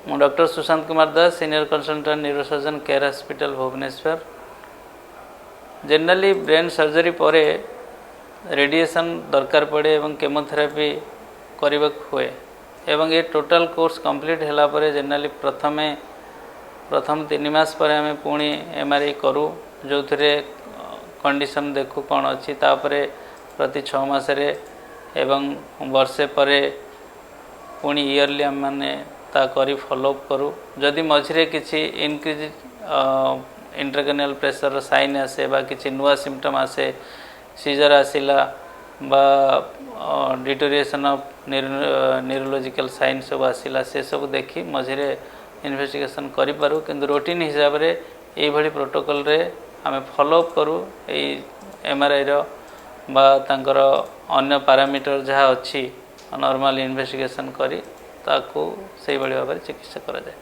ମୁଁ doctor Sushant Kumar Das senior consultant neurosurgeon Care hospital Bhubaneswar. Generally brain surgery पर radiation दरकार पड़े एवं केमोथेरापी करने हुए एवं ये टोटल कोर्स कंप्लीट होला परे जनरली प्रथम 3 मास पर आम पुणी एमआरआई करूँ जो थे कंडीशन देखू कौन अच्छी तापरे प्रति 6 मासरे एवं वर्षे पर पुणी इयरली आम मैंने करी फॉलोअप करूँ जदि मझे किसी इनक्रीज इंट्राक्रैनियल प्रेशर साइन आसे बा किसी नुआ सिम्पटम आसे सीजर आसिला बा डिटोरिएशन ऑफ न्यूरोलॉजिकल साइन सब आसिला से सब देखी मझे इन्वेस्टिगेशन करूँ किंतु रूटीन हिसाब रे ये भली प्रोटोकॉल रे आम फॉलोअप करूँ एमआरआई रो बा तांकर अन्य पैरामीटर जहाँ अच्छी नॉर्मल इन्वेस्टिगेशन करी ताकू से भाव में चिकित्सा करा जाए।